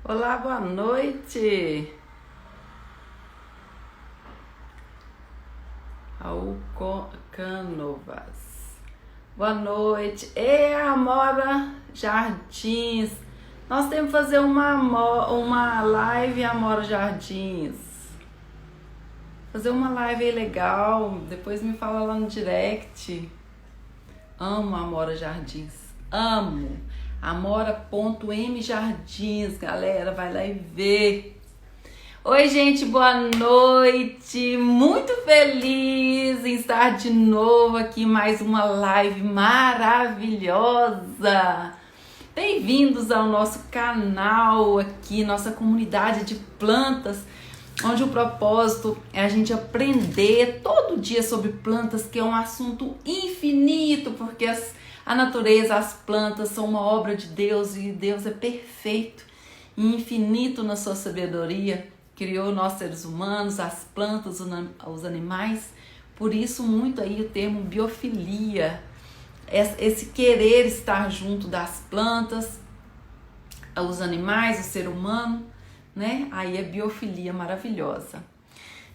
Olá, boa noite. Raul Canovas. Boa noite. E Amora Jardins. Nós temos que fazer uma live, Amora Jardins. Fazer uma live aí legal. Depois me fala lá no direct. Amo Amora Jardins. Amo. Amora.mjardins, galera. Vai lá e vê. Oi, gente, boa noite. Muito feliz em estar de novo aqui, mais uma live maravilhosa. Bem-vindos ao nosso canal aqui, nossa comunidade de plantas, onde o propósito é a gente aprender todo dia sobre plantas, que é um assunto infinito, porque a natureza, as plantas são uma obra de Deus e Deus é perfeito e infinito na sua sabedoria. Criou nós seres humanos, as plantas, os animais. Por isso muito aí o termo biofilia, esse querer estar junto das plantas, os animais, o ser humano, né? Aí é biofilia maravilhosa.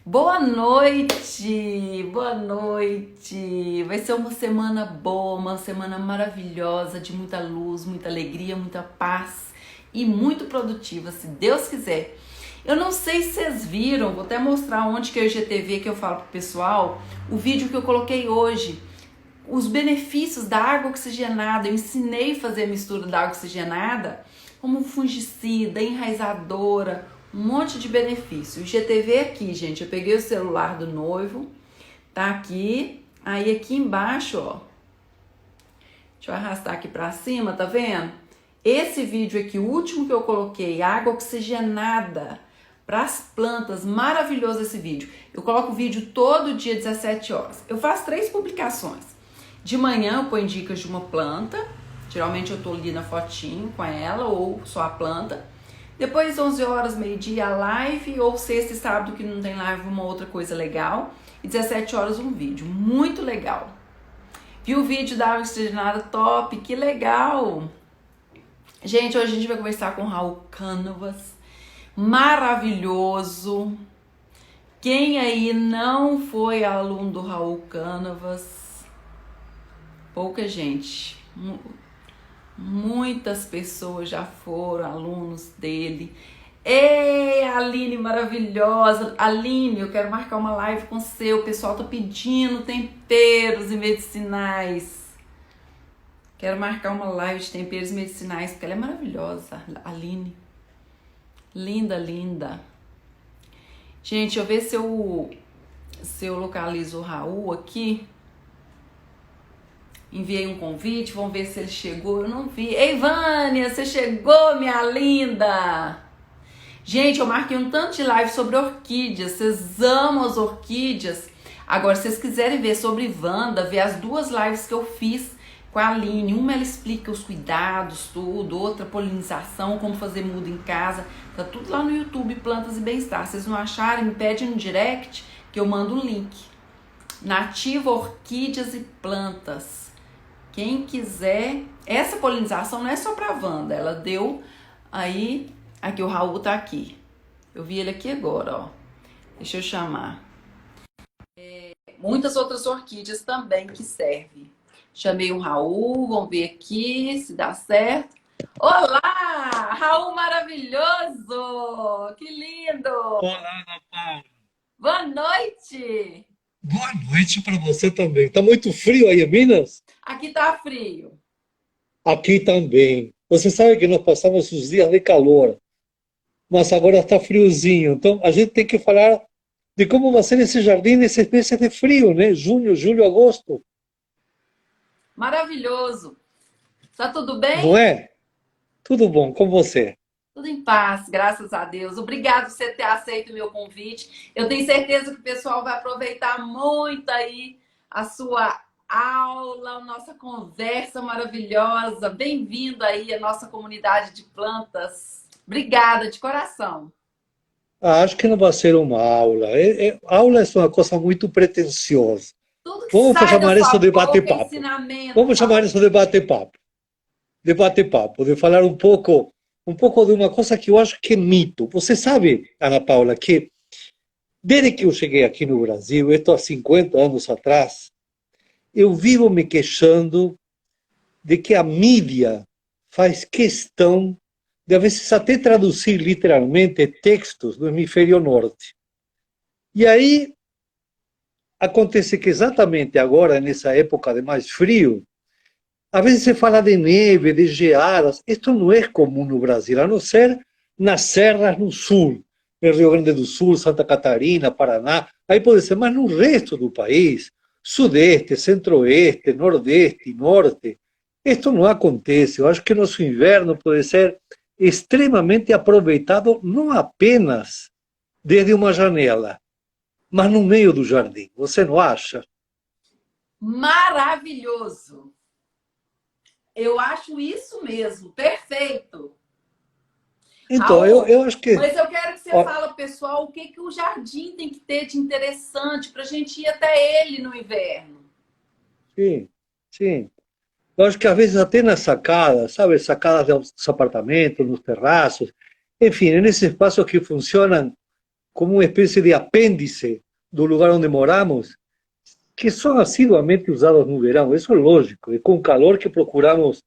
Boa noite, boa noite. Vai ser uma semana boa, uma semana maravilhosa, de muita luz, muita alegria, muita paz e muito produtiva, se Deus quiser. Eu não sei se vocês viram, vou até mostrar onde que é o IGTV que eu falo pro pessoal, o vídeo que eu coloquei hoje, os benefícios da água oxigenada. Eu ensinei a fazer a mistura da água oxigenada como fungicida, enraizadora, um monte de benefício. O IGTV é aqui, gente, eu peguei o celular do noivo, tá aqui, aí aqui embaixo, ó, deixa eu arrastar aqui pra cima, tá vendo? Esse vídeo aqui, o último que eu coloquei, água oxigenada para as plantas, maravilhoso esse vídeo. Eu coloco o vídeo todo dia, 17 horas. Eu faço 3 publicações. De manhã eu ponho dicas de uma planta, geralmente eu tô ali na fotinho com ela, ou só a planta. Depois, 11 horas, meio-dia, a live, ou sexta e sábado, que não tem live, uma outra coisa legal. E 17 horas, um vídeo, muito legal. Viu o vídeo da água oxigenada? Top, que legal! Gente, hoje a gente vai conversar com o Raul Canovas, maravilhoso. Quem aí não foi aluno do Raul Canovas? Pouca gente. Muitas pessoas já foram alunos dele. Ei, Aline maravilhosa. Aline, eu quero marcar uma live com você. O pessoal tá pedindo temperos e medicinais. Quero marcar uma live de temperos medicinais, porque ela é maravilhosa, Aline. Linda, linda. Gente, deixa eu ver se eu localizo o Raul aqui. Enviei um convite, vamos ver se ele chegou. Eu não vi. Ei, Vânia, você chegou, minha linda! Gente, eu marquei um tanto de live sobre orquídeas. Vocês amam as orquídeas? Agora, se vocês quiserem ver sobre Wanda, ver as 2 lives que eu fiz com a Aline, uma ela explica os cuidados, tudo, outra polinização, como fazer muda em casa, tá tudo lá no YouTube, Plantas e Bem-Estar. Se vocês não acharem, me pedem no direct que eu mando um link. Nativa Orquídeas e Plantas. Quem quiser, essa polinização não é só pra Wanda, ela deu aí, aqui o Raul tá aqui. Eu vi ele aqui agora, ó. Deixa eu chamar. Muitas outras orquídeas também que servem. Chamei o Raul, vamos ver aqui se dá certo. Olá, Raul maravilhoso! Que lindo! Olá, Ana Paula. Boa noite! Boa noite para você também. Tá muito frio aí em Minas? Aqui tá frio. Aqui também. Você sabe que nós passamos os dias de calor, mas agora está friozinho. Então a gente tem que falar de como vai ser esse jardim nesse mês de frio, né? Junho, julho, agosto. Maravilhoso! Tá tudo Não bem? é? Tudo bom com você? Tudo em paz, graças a Deus. Obrigado por você ter aceito o meu convite. Eu tenho certeza que o pessoal vai aproveitar muito aí a sua aula, a nossa conversa maravilhosa. Bem-vindo aí à nossa comunidade de plantas. Obrigada de coração. Acho que não vai ser uma aula. Aula é uma coisa muito pretensiosa. Tudo que Vamos sai da chamar sua isso de boca é bate-papo. ensinamento, Vamos chamar Raul. isso de bate-papo. De bate-papo, de falar um pouco. um pouco de uma coisa que eu acho que é mito. Você sabe, Ana Paula, que desde que eu cheguei aqui no Brasil, estou há 50 anos atrás, eu vivo me queixando de que a mídia faz questão de, às vezes, até traduzir literalmente textos do hemisfério norte. E aí acontece que exatamente agora, nessa época de mais frio, às vezes se fala de neve, de geadas. Isto não é comum no Brasil, a não ser nas serras no sul, no Rio Grande do Sul, Santa Catarina, Paraná. Aí pode ser, mas no resto do país, sudeste, centro-oeste, nordeste, norte, isto não acontece. Eu acho que nosso inverno pode ser extremamente aproveitado não apenas desde uma janela, mas no meio do jardim. Você não acha? Maravilhoso. Eu acho isso mesmo, perfeito. Então, Raul, eu acho que. mas eu quero que você Ó, fale, pessoal, o que, que o jardim tem que ter de interessante para a gente ir até ele no inverno. sim, sim. Eu acho que às vezes até nas sacadas, sabe, sacadas dos apartamentos, nos terraços, enfim, nesses espaços que funcionam como uma espécie de apêndice do lugar onde moramos, que são assiduamente usados no verão, isso é lógico, e com calor que procuramos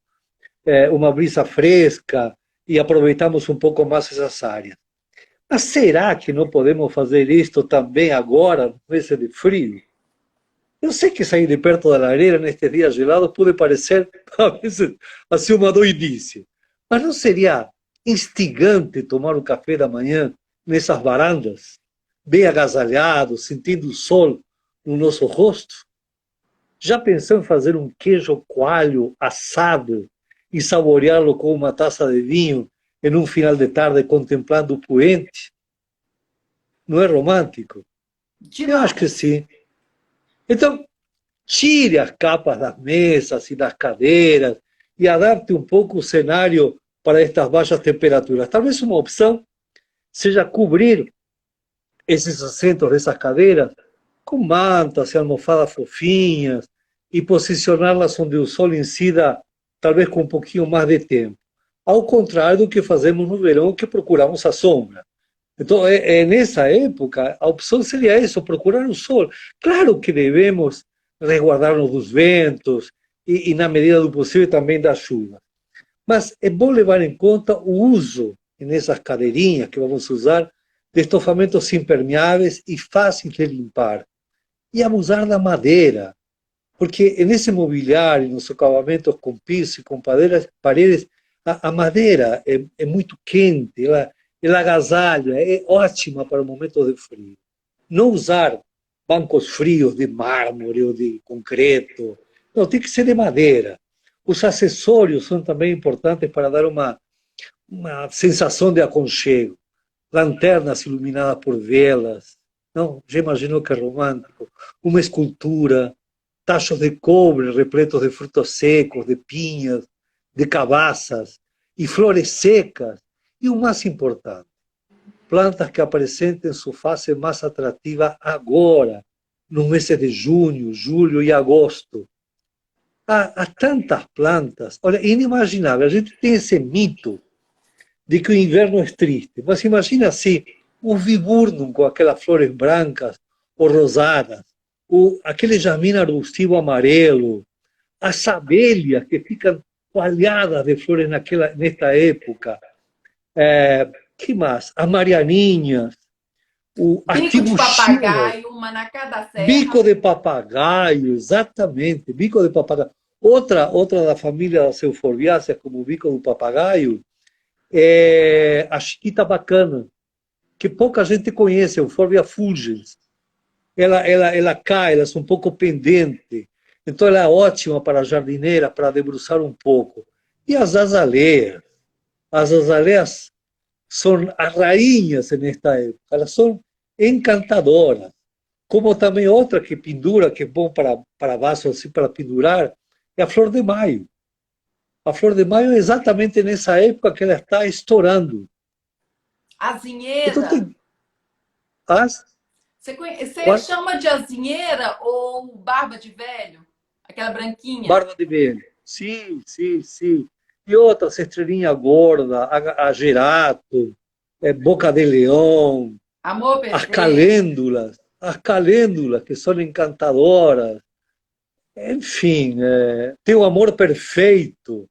uma brisa fresca e aproveitamos um pouco mais essas áreas. Mas será que não podemos fazer isto também agora, no mês de frio? Eu sei que sair de perto da lareira nestes dias gelados pode parecer, a vezes, assim uma doidice. Mas não seria instigante tomar o café da manhã nessas varandas, bem agasalhados, sentindo o sol no nosso rosto? Já pensou em fazer um queijo coalho assado e saboreá-lo com uma taça de vinho em um final de tarde contemplando o poente? Não é romântico? Eu acho que Demais. sim. Então, tire as capas das mesas e das cadeiras e adapte um pouco o cenário para estas baixas temperaturas. Talvez uma opção seja cobrir esses assentos dessas cadeiras com mantas e almofadas fofinhas e posicioná-las onde o sol incida, talvez com um pouquinho mais de tempo. Ao contrário do que fazemos no verão, que procuramos a sombra. Então, nessa época, a opção seria isso, procurar o sol. Claro que devemos resguardar-nos dos ventos e, na medida do possível, também da chuva. Mas é bom levar em conta o uso, nessas cadeirinhas que vamos usar, de estofamentos impermeáveis e fáceis de limpar. E abusar da madeira, porque nesse mobiliário, nos acabamentos com piso e com paredes, a madeira é muito quente, ela agasalha, é ótima para momentos de frio. Não usar bancos frios de mármore ou de concreto, não, tem que ser de madeira. Os acessórios são também importantes para dar uma sensação de aconchego. Lanternas iluminadas por velas, não, já imaginou que é romântico? Uma escultura, tachos de cobre repletos de frutos secos, de pinhas, de cabaças e flores secas. E o mais importante, plantas que apresentem sua face mais atrativa agora, nos meses de junho, julho e agosto. Há tantas plantas. Olha, é inimaginável. A gente tem esse mito de que o inverno é triste. Mas imagina assim, o viburnum com aquelas flores brancas ou rosadas, aquele jasmim arbustivo amarelo, as abelhas que ficam coalhadas de flores nesta época. Que mais? As marianinhas, as Bico de tibuchinas, papagaio, manacá da bico serra. de papagaio, exatamente, bico de papagaio. Outra da família das euforbiáceas, como o bico do papagaio, é a chiquita bacana, que pouca gente conhece, a Euphorbia fulgens. Ela cai, ela é um pouco pendente, então ela é ótima para a jardineira, para debruçar um pouco. E as azaleias são as rainhas nesta época, elas são encantadoras. Como também outra que pendura, que é bom para vaso, assim, para pendurar, é a flor de maio. A flor de maio é exatamente nessa época que ela está estourando. Então Azinheira. tem as Você chama de azinheira ou barba de velho? Aquela branquinha? barba de velho. Sim, sim, sim. e outras, estrelinha gorda, a gerato, boca de leão, Amor perfeito. as calêndulas que são encantadoras, enfim, tem o amor perfeito,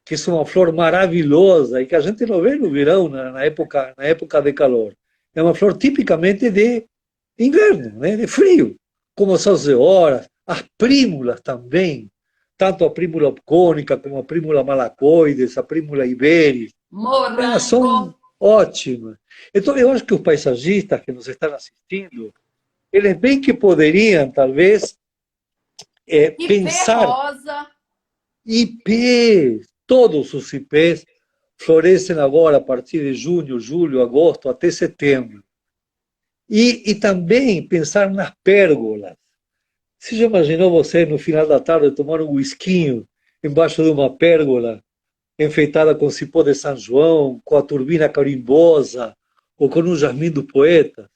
que é uma flor maravilhosa e que a gente não vê no verão, na época de calor. É uma flor tipicamente de inverno, né? De frio, como as alceoras, as prímulas também, tanto a prímula cônica como a prímula malacoides, a prímula iberis, elas Morango. são ótimas. Então, eu acho que os paisagistas que nos estão assistindo, eles bem que poderiam, talvez, Ipê pensar rosa. ipês, todos os ipês florescem agora a partir de junho, julho, agosto, até setembro. E também pensar nas pérgolas. Você já imaginou você, no final da tarde, tomar um whiskinho embaixo de uma pérgola enfeitada com cipó de São João, com a turbina carimbosa, ou com um jasmim do poeta,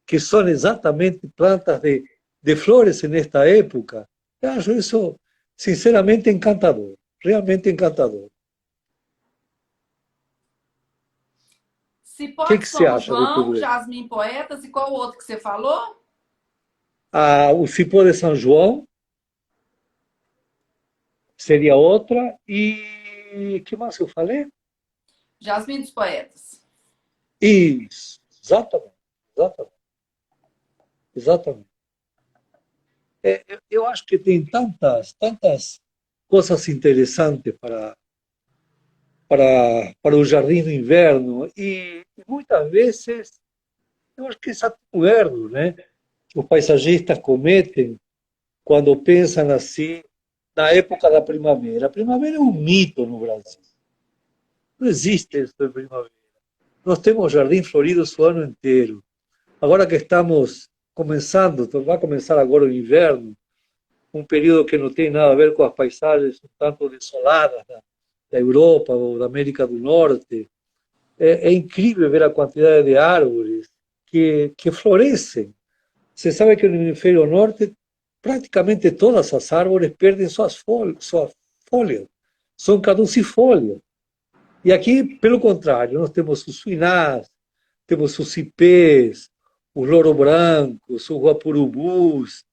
que são exatamente plantas de flores nesta época? Eu acho isso, sinceramente, encantador. Realmente encantador. O Cipó de que você São acha de João, tudo isso? jasmim poetas. E qual o outro que você falou? O cipó de São João seria outra. E que mais eu falei? Jasmim dos poetas. Isso, exatamente, exatamente, exatamente. Eu acho que tem tantas coisas interessantes para o jardim do inverno e muitas vezes eu acho que é até um erro, né? Os paisagistas cometem quando pensam assim na época da primavera. A primavera é um mito no Brasil. Não existe isso de primavera. Nós temos jardim florido o ano inteiro. Agora que estamos começando, vai começar agora o inverno, um período que não tem nada a ver com as paisagens um tanto desoladas da Europa ou da América do Norte. É incrível ver a quantidade de árvores que florescem. Você sabe que no hemisfério norte praticamente todas as árvores perdem suas folhas, são caducifólias. E aqui, pelo contrário, nós temos os suinás, temos os ipês, os louro-brancos, os guapurubus,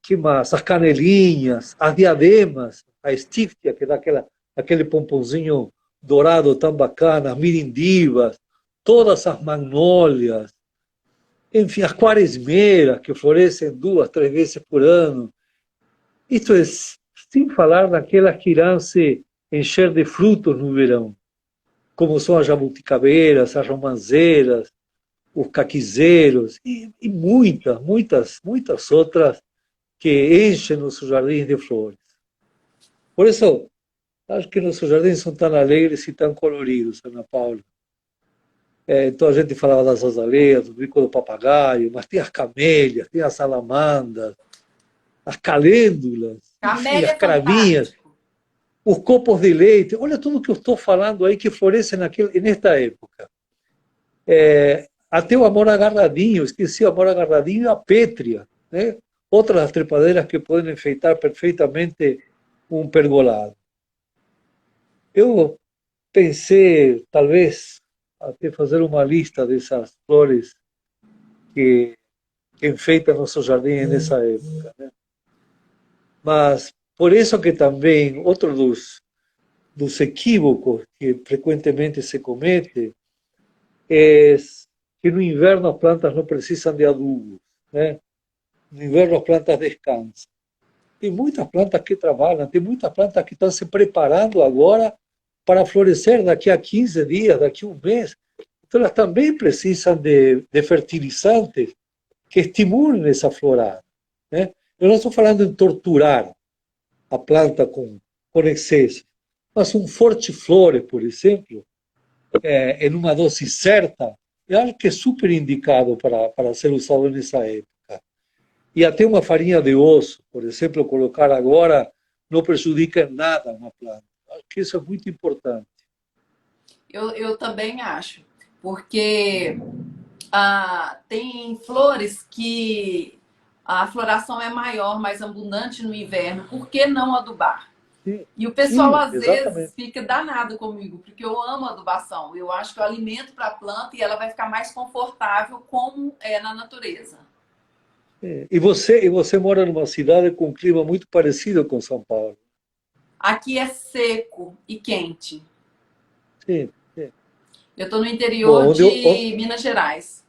que mais? As canelinhas, as diademas, a estífia, que dá aquele pomponzinho dourado tão bacana, as mirindivas, todas as magnólias, enfim, as quaresmeiras, que florescem 2, 3 vezes por ano. Isto é sem falar naquelas que irão se encher de frutos no verão, como são as jabuticabeiras, as romanzeiras, os caquizeiros e muitas outras que enchem nossos jardins de flores. Por isso, acho que nossos jardins são tão alegres e tão coloridos, Ana Paula. Então a gente falava das azaleias, do bico do papagaio, mas tem as camélias, tem as salamandras, as calêndulas, enfim, Camélia as é cravinhas, fantástico. os copos de leite. Olha tudo que eu estou falando aí que floresce nesta época. Até o amor agarradinho, esqueci o amor agarradinho e a pétrea, né? Outras das trepadeiras que podem enfeitar perfeitamente um pergolado. Eu pensei, talvez, até fazer uma lista dessas flores que, que enfeitam nosso jardim nessa época, né? Mas por isso que também outro dos equívocos que frequentemente se comete é que no inverno as plantas não precisam de adubo, né? No inverno as plantas descansam. Tem muitas plantas que trabalham, tem muitas plantas que estão se preparando agora para florescer daqui a 15 dias, daqui a um mês. Então elas também precisam de fertilizantes que estimulem essa florada, né? Eu não estou falando em torturar a planta com excesso, mas um forte-flore, por exemplo, em uma dose certa, eu acho que é super indicado para ser usado nessa época. E até uma farinha de osso, por exemplo, colocar agora não prejudica em nada uma planta. Acho que isso é muito importante. Eu também acho. Porque tem flores que a floração é maior, mais abundante no inverno. Por que não adubar? Sim, E o pessoal, sim, às vezes, exatamente. fica danado comigo, porque eu amo adubação. Eu acho que eu alimento para a planta e ela vai ficar mais confortável como é na natureza. É. E você mora numa cidade com um clima muito parecido com São Paulo. Aqui é seco e quente. Sim, sim. Eu estou no interior Bom, de Minas Gerais.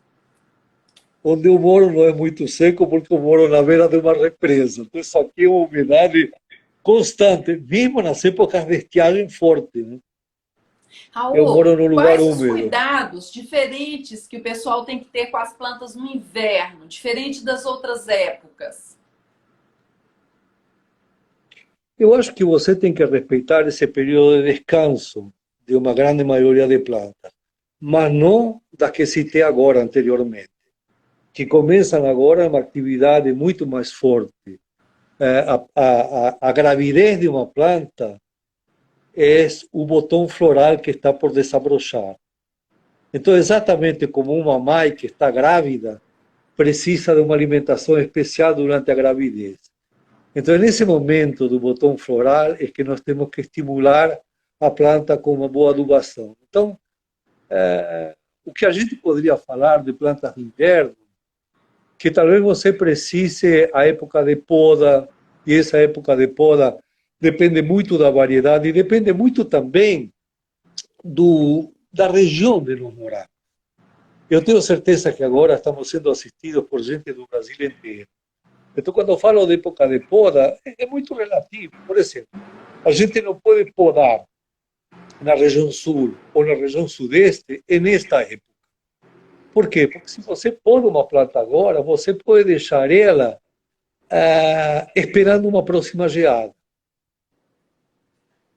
onde eu moro não é muito seco porque eu moro na beira de uma represa. Então isso aqui é uma umidade constante, mesmo nas épocas de estiagem forte, né? Eu Raul, moro num lugar quais os úmido. cuidados diferentes que o pessoal tem que ter com as plantas no inverno, diferente das outras épocas? Eu acho que você tem que respeitar esse período de descanso de uma grande maioria de plantas, mas não das que citei agora anteriormente, que começam agora uma atividade muito mais forte. A gravidez de uma planta é o botão floral que está por desabrochar. Então, exatamente como uma mãe que está grávida precisa de uma alimentação especial durante a gravidez. Então, nesse momento do botão floral, é que nós temos que estimular a planta com uma boa adubação. Então, o que a gente poderia falar de plantas de inverno, que talvez você precise a época de poda, e essa época de poda depende muito da variedade e depende muito também da região de nós morar. Eu tenho certeza que agora estamos sendo assistidos por gente do Brasil inteiro. Então, quando eu falo de época de poda, é muito relativo. Por exemplo, a gente não pode podar na região sul ou na região sudeste nesta época. Por quê? Porque se você poda uma planta agora, você pode deixar ela esperando uma próxima geada.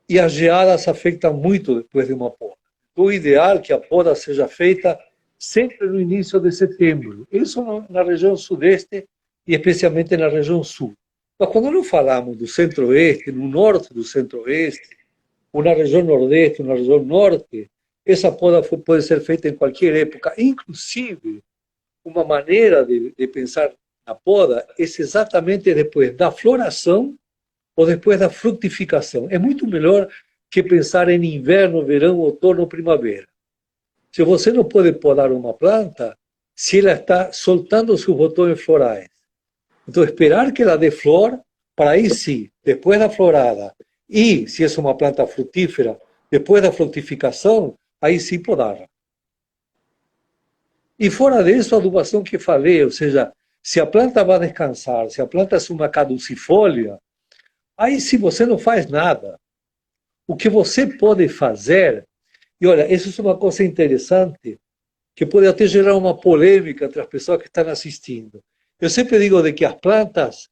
E as geadas afetam muito depois de uma poda. Então, o ideal é que a poda seja feita sempre no início de setembro. Isso na região sudeste e especialmente na região sul. Mas quando não falamos do centro-oeste, no norte do centro-oeste, ou na região nordeste, ou na região norte, essa poda pode ser feita em qualquer época. Inclusive, uma maneira de pensar na poda é exatamente depois da floração ou depois da frutificação. É muito melhor que pensar em inverno, verão, outono, primavera. Se você não pode podar uma planta, se ela está soltando seus botões florais. Então, esperar que ela dê flor, para aí sim, depois da florada, e se é uma planta frutífera, depois da frutificação, aí sim podar. E fora disso, a adubação que falei, ou seja, se a planta vai descansar, se a planta é uma caducifólia, aí sim você não faz nada. O que você pode fazer, e olha, isso é uma coisa interessante, que pode até gerar uma polêmica entre as pessoas que estão assistindo. Eu sempre digo de que as plantas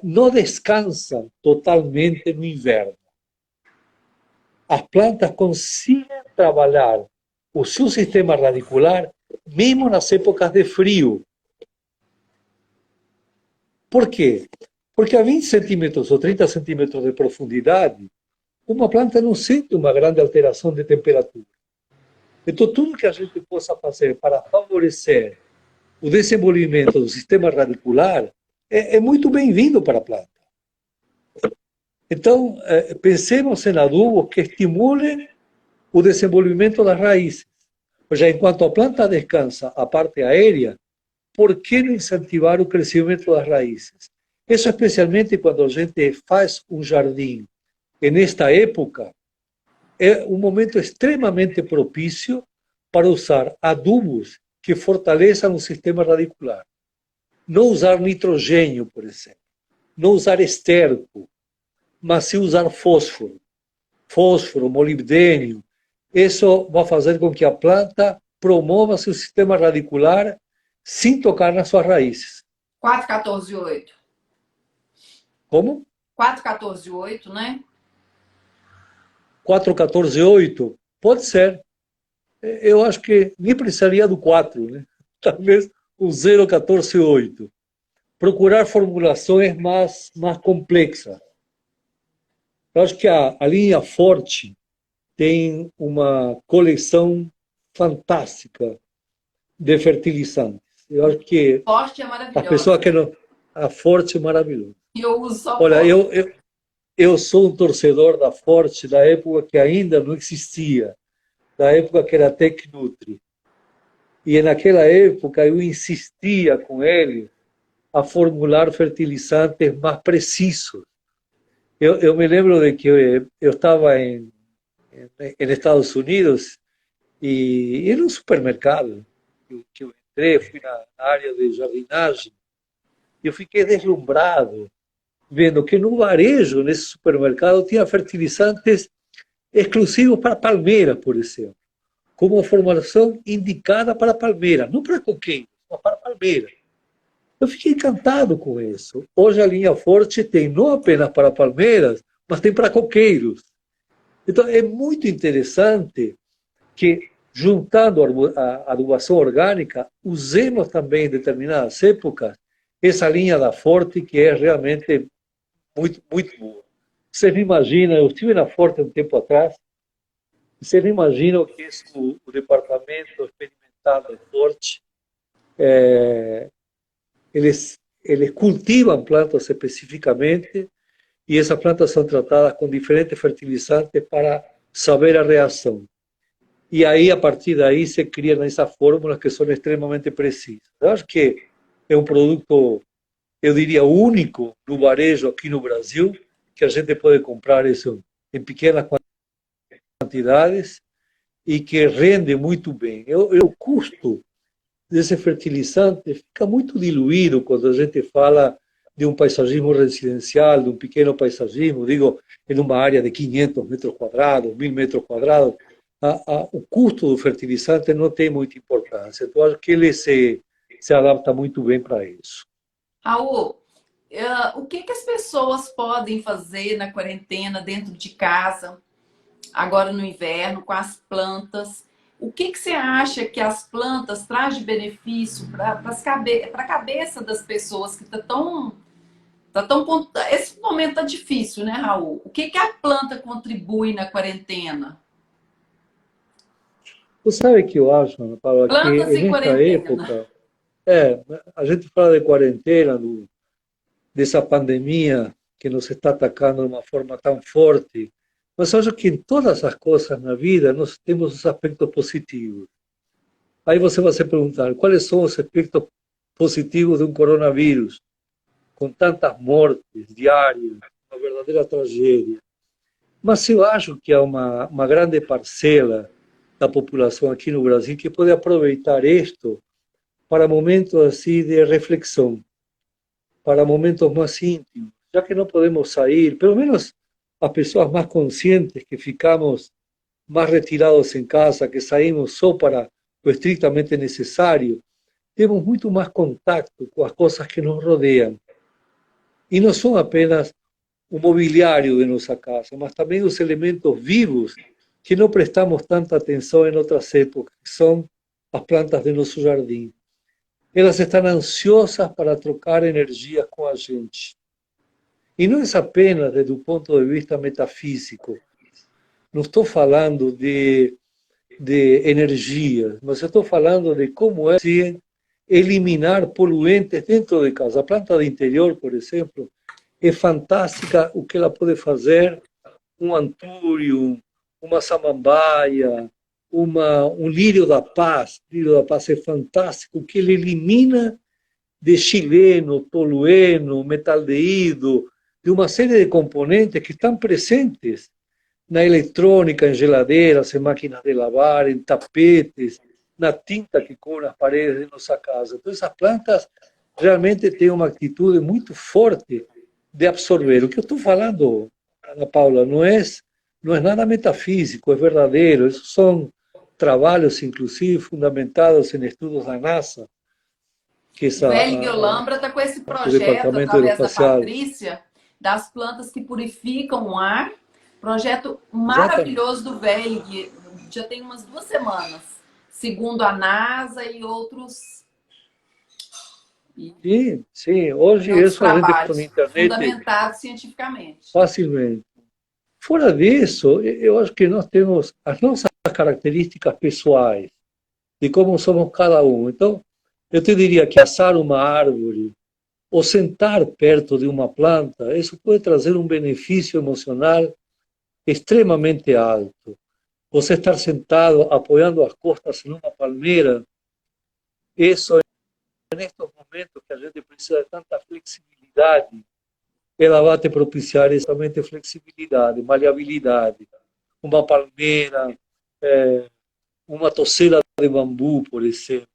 não descansam totalmente no inverno. As plantas conseguem trabalhar o seu sistema radicular mesmo nas épocas de frio. Por quê? Porque a 20 centímetros ou 30 centímetros de profundidade, uma planta não sente uma grande alteração de temperatura. Então, tudo que a gente possa fazer para favorecer o desenvolvimento do sistema radicular é muito bem-vindo para a planta. Então, pensemos em adubos que estimulem o desenvolvimento das raízes. Ou seja, enquanto a planta descansa a parte aérea, por que não incentivar o crescimento das raízes? Isso especialmente quando a gente faz um jardim. E nesta época, é um momento extremamente propício para usar adubos que fortaleçam o sistema radicular. Não usar nitrogênio, por exemplo. Não usar esterco, mas sim usar fósforo. Fósforo, molibdênio. Isso vai fazer com que a planta promova seu sistema radicular sem tocar nas suas raízes. 4,14,8. Como? 4,14,8, né? 4,14,8? Pode ser. Eu acho que nem precisaria do 4, né? Talvez o 0,14,8. Procurar formulações mais complexas. Eu acho que a linha Forte tem uma coleção fantástica de fertilizantes. Eu acho que Forte é a pessoa maravilhosa. que não... A Forte é maravilhosa. E eu uso só Olha, forte. eu sou um torcedor da Forte da época que ainda não existia, da época que era Tecnutri. E naquela época eu insistia com ele a formular fertilizantes mais precisos. Eu me lembro de que eu estava em Estados Unidos e era um supermercado que eu entrei, fui na área de jardinagem, e eu fiquei deslumbrado vendo que no varejo, nesse supermercado, tinha fertilizantes exclusivos para palmeiras, por exemplo, como formulação indicada para palmeiras, não para coqueiros, mas para palmeiras. Eu fiquei encantado com isso. Hoje a linha Forte tem não apenas para palmeiras, mas tem para coqueiros. Então é muito interessante que, juntando a adubação orgânica, usemos também em determinadas épocas essa linha da Forte, que é realmente muito, muito boa. Vocês não imaginam, eu estive na Forte um tempo atrás, vocês não imaginam o que é o departamento experimental da Forte. Eles cultivam plantas especificamente e essas plantas são tratadas com diferentes fertilizantes para saber a reação. E aí, a partir daí, se criam essas fórmulas que são extremamente precisas. Eu acho que é um produto, eu diria, único no varejo aqui no Brasil, que a gente pode comprar isso em pequenas quantidades e que rende muito bem. O custo desse fertilizante fica muito diluído quando a gente fala de um paisagismo residencial, de um pequeno paisagismo, digo, em uma área de 500 metros quadrados, 1000 metros quadrados, o custo do fertilizante não tem muita importância. Então, acho que ele se adapta muito bem para isso. Raul, o que as pessoas podem fazer na quarentena, dentro de casa, agora no inverno, com as plantas? O que você acha que as plantas trazem de benefício para a cabeça das pessoas que esse momento está difícil, né, Raul? O que a planta contribui na quarentena? Você sabe que eu acho, Ana Paula, que Plantas e nesta quarentena. época, a gente fala de quarentena, dessa pandemia que nos está atacando de uma forma tão forte, mas acho que em todas as coisas na vida nós temos os aspectos positivos. Aí você vai se perguntar, quais são os aspectos positivos de um coronavírus, com tantas mortes diárias, uma verdadeira tragédia. Mas eu acho que há uma grande parcela da população aqui no Brasil que pode aproveitar isto para momentos assim de reflexão, para momentos mais íntimos, já que não podemos sair, pelo menos as pessoas mais conscientes que ficamos mais retirados em casa, que saímos só para o estritamente necessário, temos muito mais contato com as coisas que nos rodeiam. E não são apenas o mobiliário de nossa casa, mas também os elementos vivos que não prestamos tanta atenção em outras épocas, que são as plantas de nosso jardim. Elas estão ansiosas para trocar energias com a gente. E não é apenas desde o ponto de vista metafísico. Não estou falando de energia, mas estou falando de como é eliminar poluentes dentro de casa. A planta de interior, por exemplo, é fantástica o que ela pode fazer, um antúrio, uma samambaia, um lírio da paz. O lírio da paz é fantástico, que ele elimina de xileno, tolueno, metaldeído, de uma série de componentes que estão presentes na eletrônica, em geladeiras, em máquinas de lavar, em tapetes, na tinta que cobre as paredes de nossa casa. Então, essas plantas realmente têm uma atitude muito forte de absorver. O que eu estou falando, Ana Paula, não é nada metafísico, é verdadeiro. Esses são trabalhos, inclusive, fundamentados em estudos da NASA. Que O Velho Olambra está com esse projeto, através da Patrícia, das plantas que purificam o ar. Projeto maravilhoso do Velho, já tem umas 2 semanas, segundo a NASA e outros. Sim. Hoje isso a gente põe na internet. Fundamentado cientificamente. Facilmente. Fora disso, eu acho que nós temos as nossas características pessoais, de como somos cada um. Então, eu te diria que assar uma árvore, o sentar perto de uma planta, isso pode trazer um benefício emocional extremamente alto. Você estar sentado, apoiando as costas em uma palmeira, isso, nestes momentos que a gente precisa de tanta flexibilidade, ela vai te propiciar exatamente flexibilidade, maleabilidade. Uma palmeira, uma toceira de bambu, por exemplo.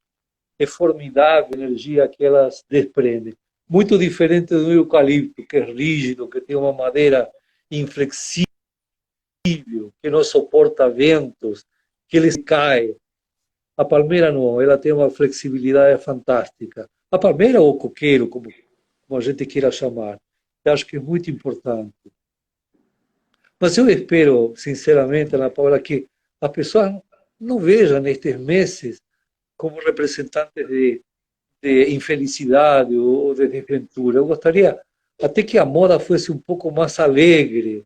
É formidável a energia que elas desprendem. Muito diferente do eucalipto, que é rígido, que tem uma madeira inflexível, que não suporta ventos, que ele cai. A palmeira não, ela tem uma flexibilidade fantástica. A palmeira ou o coqueiro, como a gente queira chamar, eu acho que é muito importante. Mas eu espero, sinceramente, Ana Paula, que a pessoa não veja nestes meses como representantes de infelicidade ou de desventura. Eu gostaria até que a moda fosse um pouco mais alegre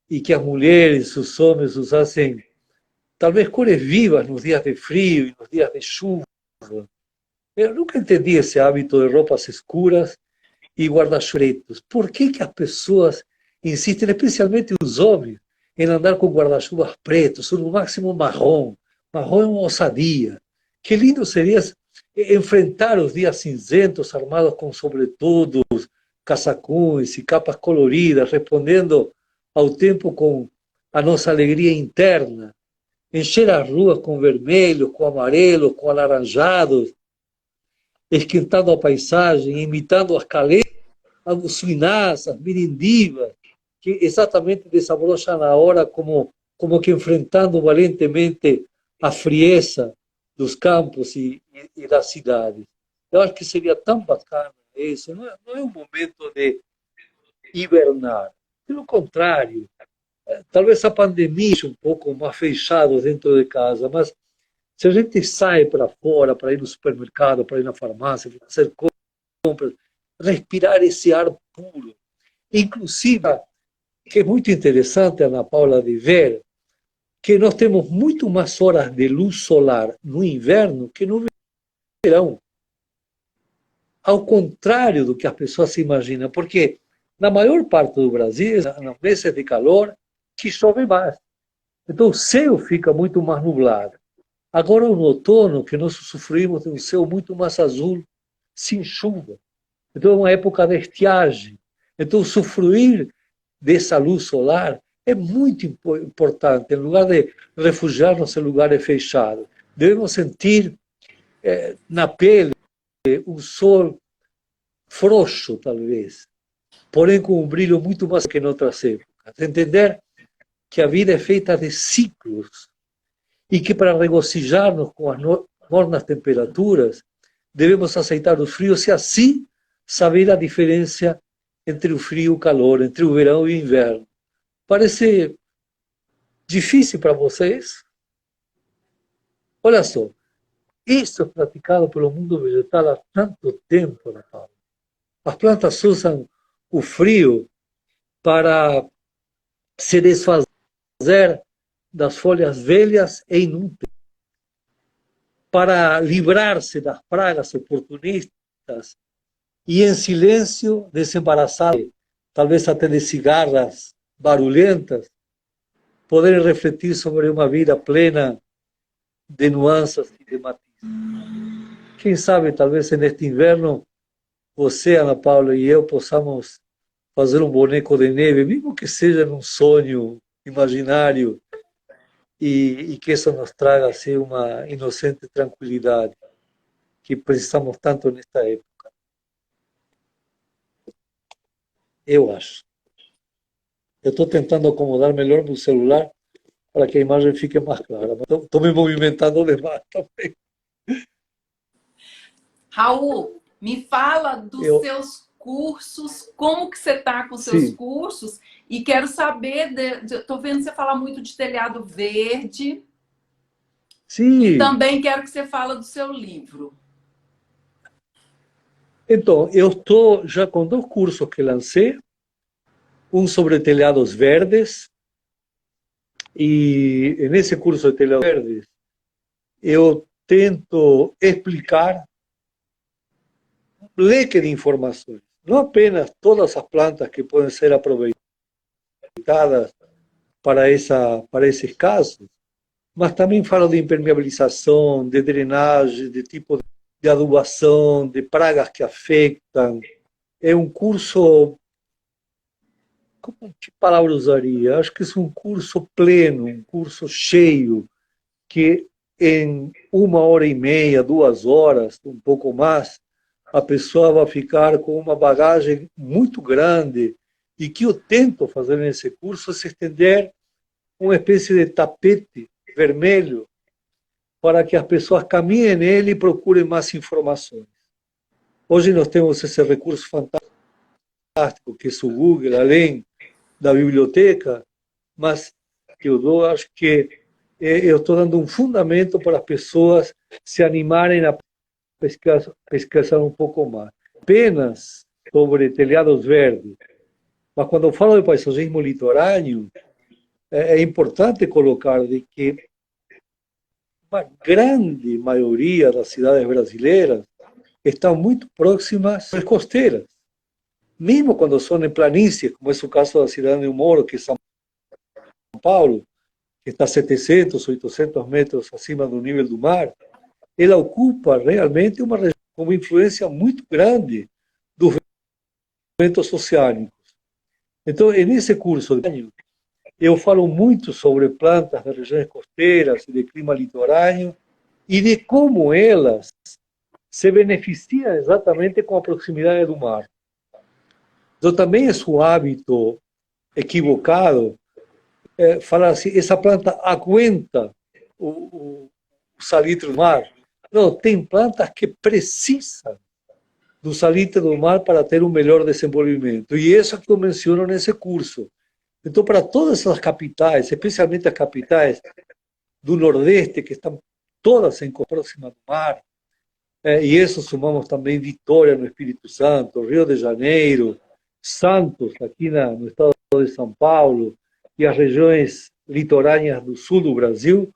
e que as mulheres, os homens usassem talvez cores vivas nos dias de frio e nos dias de chuva. Eu nunca entendi esse hábito de roupas escuras e guarda-chuvas. Por que que as pessoas insistem, especialmente os homens, em andar com guarda-chuvas pretos, ou no máximo marrom? Marrom é uma ousadia. Que lindo seria enfrentar os dias cinzentos armados com sobretudos, casacões e capas coloridas, respondendo ao tempo com a nossa alegria interna. Encher as ruas com vermelho, com amarelo, com alaranjados, esquentando a paisagem, imitando as caletas, os suinás, as mirindivas, que exatamente desabrocham na hora como que enfrentando valentemente a frieza dos campos e das cidades. Eu acho que seria tão bacana isso. Não é um momento de hibernar. Pelo contrário, talvez a pandemia seja um pouco mais fechado dentro de casa, mas se a gente sai para fora, para ir no supermercado, para ir na farmácia, para fazer compras, respirar esse ar puro. Inclusive, que é muito interessante, Ana Paula, de ver que nós temos muito mais horas de luz solar no inverno que no verão. Ao contrário do que as pessoas se imaginam, porque na maior parte do Brasil, nos meses de calor, que chove mais. Então o céu fica muito mais nublado. Agora no outono, que nós sofremos de um céu muito mais azul, sem chuva. Então é uma época de estiagem. Então usufruir dessa luz solar é muito importante. Em lugar de refugiar-nos em lugares fechados, devemos sentir na pele um sol frouxo, talvez, porém com um brilho muito mais que em outras épocas. Entender que a vida é feita de ciclos e que para regocijar-nos com as mornas temperaturas devemos aceitar os frios e assim saber a diferença entre o frio e o calor, entre o verão e o inverno. Parece difícil para vocês? Olha só, isso é praticado pelo mundo vegetal há tanto tempo, Natal. As plantas usam o frio para se desfazer das folhas velhas e inúteis, para livrar-se das pragas oportunistas e, em silêncio, desembaraçar, talvez até de cigarras barulhentas, poderem refletir sobre uma vida plena de nuances e de matizes. Quem sabe, talvez neste inverno, você, Ana Paula, e eu possamos fazer um boneco de neve, mesmo que seja num sonho imaginário, e que isso nos traga assim, uma inocente tranquilidade que precisamos tanto nesta época. Eu acho. Eu estou tentando acomodar melhor meu celular para que a imagem fique mais clara. Estou me movimentando demais também. Raul, me fala dos seus cursos, como que você está com os seus cursos, e quero saber, estou vendo você falar muito de telhado verde, e também quero que você fale do seu livro. Então, eu estou já com 2 cursos que lancei, um sobre telhados verdes, e nesse curso de telhados verdes eu tento explicar um leque de informações. não apenas todas as plantas que podem ser aproveitadas para esses casos, mas também falo de impermeabilização, de drenagem, de tipo de adubação, de pragas que afetam. É um curso, que palavra usaria? Acho que é um curso pleno, um curso cheio, que em 1 hora e meia, 2 horas, um pouco mais, a pessoa vai ficar com uma bagagem muito grande, e que eu tento fazer nesse curso é se estender uma espécie de tapete vermelho para que as pessoas caminhem nele e procurem mais informações. Hoje nós temos esse recurso fantástico que é o Google, além da biblioteca, mas acho que eu estou dando um fundamento para as pessoas se animarem a pesquisar um pouco mais. Apenas sobre telhados verdes, mas quando eu falo de paisagismo litorâneo, é importante colocar de que uma grande maioria das cidades brasileiras estão muito próximas às costeiras. Mesmo quando são em planícies, como é o caso da cidade onde eu moro, que é São Paulo, que está a 700, 800 metros acima do nível do mar, ela ocupa realmente uma região com uma influência muito grande dos ventos oceânicos. Então, nesse curso de ano, eu falo muito sobre plantas das regiões costeiras e de clima litorâneo e de como elas se beneficiam exatamente com a proximidade do mar. Então, também é um hábito equivocado falar assim, essa planta aguenta o salitre do mar. Não, tem plantas que precisam do salitre do mar para ter um melhor desenvolvimento. E isso é que eu menciono nesse curso. Então, para todas as capitais, especialmente as capitais do Nordeste, que estão todas próximas do mar, e isso sumamos também Vitória, no Espírito Santo, Rio de Janeiro, Santos, aqui no estado de São Paulo, e as regiões litorâneas do sul do Brasil,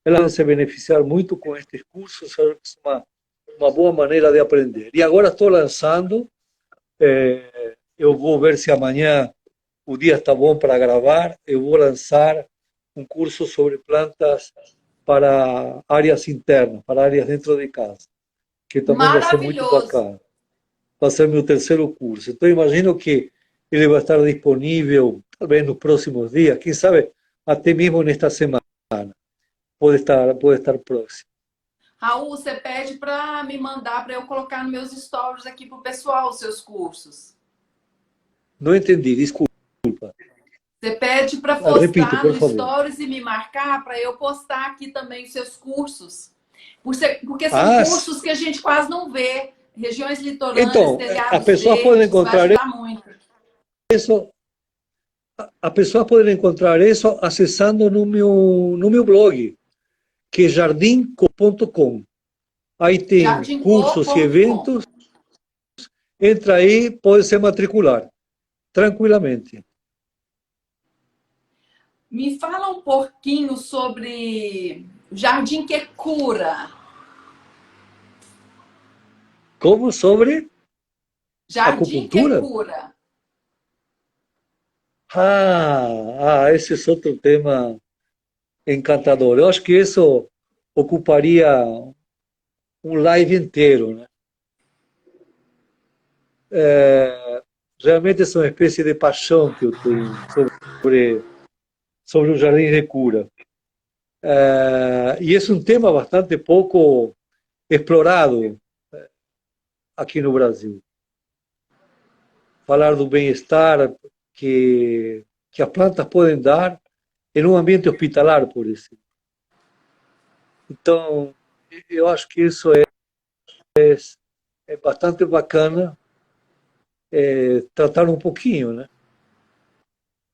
elas vão se beneficiar muito com estes cursos, é uma boa maneira de aprender. E agora estou lançando, eu vou ver se amanhã o dia está bom para gravar, eu vou lançar um curso sobre plantas para áreas internas, para áreas dentro de casa, que também vai ser muito bacana. Vai ser meu terceiro curso. Então, imagino que ele vai estar disponível, talvez nos próximos dias, quem sabe até mesmo nesta semana. Pode estar próximo. Raul, você pede para me mandar para eu colocar nos meus stories aqui para o pessoal os seus cursos. Não entendi, desculpa. Você pede para postar no stories e me marcar para eu postar aqui também os seus cursos. Porque são cursos que a gente quase não vê. Regiões litorâneas, então, telhados a pessoa verdes, pode encontrar vai ajudar muito. Isso, a pessoa pode encontrar isso acessando no meu blog, que é jardinco.com. Aí tem cursos e eventos. Entra aí, pode se matricular tranquilamente. Me fala um pouquinho sobre o Jardim que Cura. Como sobre Jardim acupuntura? que Cura. Esse é outro tema encantador. Eu acho que isso ocuparia um live inteiro, né? Realmente é uma espécie de paixão que eu tenho sobre o Jardim de Cura. E é um tema bastante pouco explorado aqui no Brasil. Falar do bem-estar que as plantas podem dar em um ambiente hospitalar, por exemplo. Então, eu acho que isso é bastante bacana tratar um pouquinho, né?